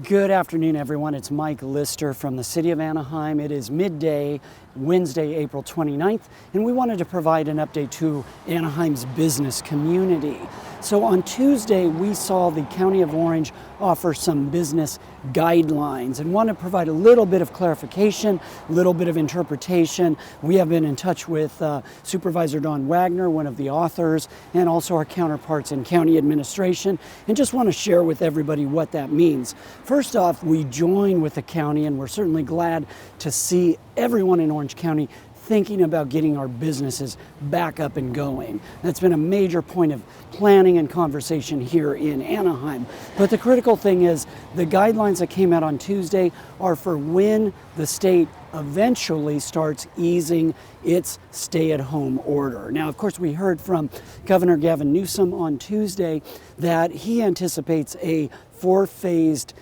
Good afternoon, everyone. It's Mike Lister from the city of Anaheim. It is midday, Wednesday, April 29th, and we wanted to provide an update to Anaheim's business community. So on Tuesday, we saw the County of Orange offer some business guidelines and want to provide a little bit of clarification, a little bit of interpretation. We have been in touch with Supervisor Don Wagner, one of the authors, and also our counterparts in county administration, and just want to share with everybody what that means. First off, we join with the county, and we're certainly glad to see everyone in Orange County thinking about getting our businesses back up and going. That's been a major point of planning and conversation here in Anaheim. But the critical thing is the guidelines that came out on Tuesday are for when the state eventually starts easing its stay-at-home order. Now, of course, we heard from Governor Gavin Newsom on Tuesday that he anticipates a four-phased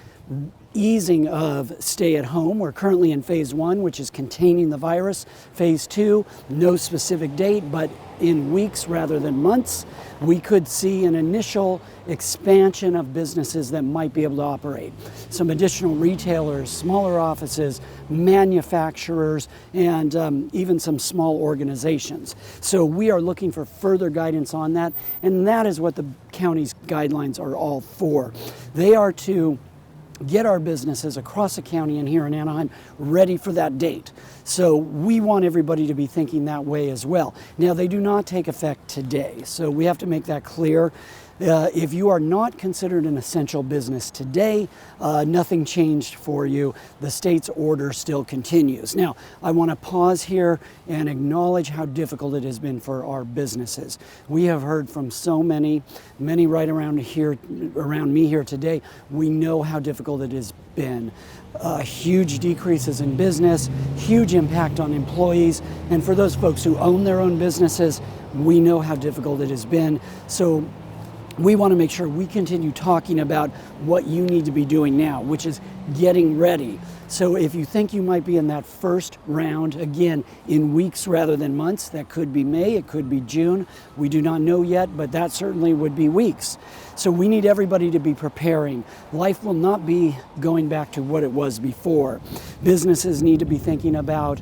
easing of stay at home. We're currently in phase 1, which is containing the virus. Phase 2, no specific date, but in weeks rather than months, we could see an initial expansion of businesses that might be able to operate. Some additional retailers, smaller offices, manufacturers, and even some small organizations. So we are looking for further guidance on that, and that is what the county's guidelines are all for. They are to get our businesses across the county and here in Anaheim ready for that date. So we want everybody to be thinking that way as well. Now, they do not take effect today, so we have to make that clear. If you are not considered an essential business today, nothing changed for you. The state's order still continues. Now, I want to pause here and acknowledge how difficult it has been for our businesses. We have heard from so many right around me here today. We know how difficult it has been. Huge decreases in business, huge impact on employees, and for those folks who own their own businesses, we know how difficult it has been. So we want to make sure we continue talking about what you need to be doing now, which is getting ready. So if you think you might be in that first round, again, in weeks rather than months, that could be May, it could be June. We do not know yet, but that certainly would be weeks. So we need everybody to be preparing. Life will not be going back to what it was before. Businesses need to be thinking about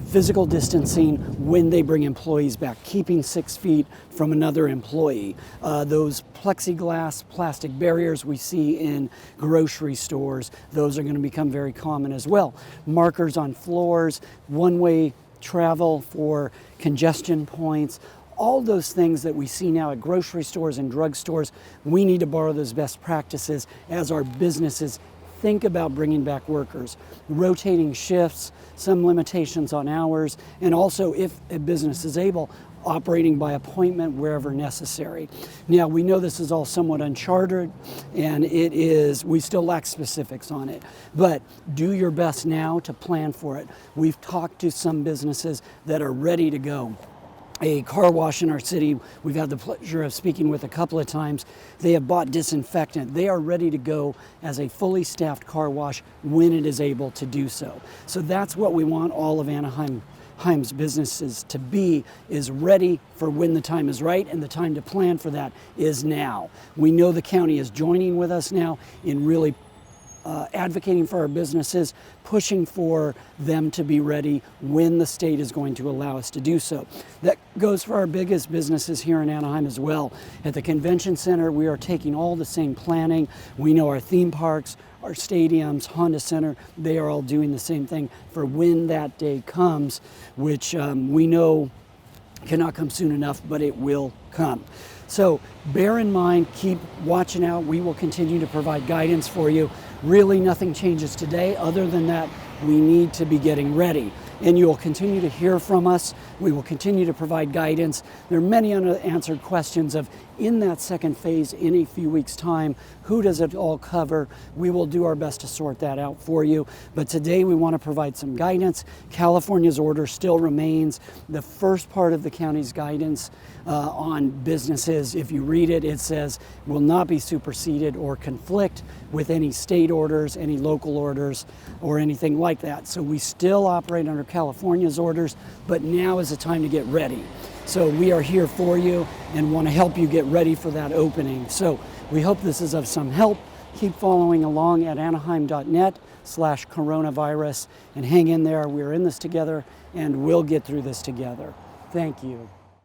physical distancing when they bring employees back, keeping 6 feet from another employee. Those plexiglass plastic barriers we see in grocery stores, those are going to become very common as well. Markers on floors, one-way travel for congestion points, all those things that we see now at grocery stores and drugstores, we need to borrow those best practices as our businesses think about bringing back workers, rotating shifts, some limitations on hours, and also, if a business is able, operating by appointment wherever necessary. Now, we know this is all somewhat uncharted, and we still lack specifics on it, but do your best now to plan for it. We've talked to some businesses that are ready to go. A car wash in our city, we've had the pleasure of speaking with a couple of times. They have bought disinfectant. They are ready to go as a fully staffed car wash when it is able to do so. So that's what we want all of Anaheim's businesses to be, is ready for when the time is right, and the time to plan for that is now. We know the county is joining with us now in really advocating for our businesses, pushing for them to be ready when the state is going to allow us to do so. That goes for our biggest businesses here in Anaheim as well. At the convention center, we are taking all the same planning. We know our theme parks, our stadiums, Honda Center, they are all doing the same thing for when that day comes, which we know cannot come soon enough, but it will come. So bear in mind, keep watching out. We will continue to provide guidance for you. Really, nothing changes today other than that we need to be getting ready. And you will continue to hear from us. We will continue to provide guidance. There are many unanswered questions of, in that second phase, in a few weeks' time, who does it all cover? We will do our best to sort that out for you. But today we want to provide some guidance. California's order still remains. The first part of the county's guidance on businesses, if you read it, it says will not be superseded or conflict with any state orders, any local orders, or anything like that. So we still operate under California's orders, but now is the time to get ready. So we are here for you and want to help you get ready for that opening. So we hope this is of some help. Keep following along at anaheim.net/coronavirus and hang in there. We're in this together and we'll get through this together. Thank you.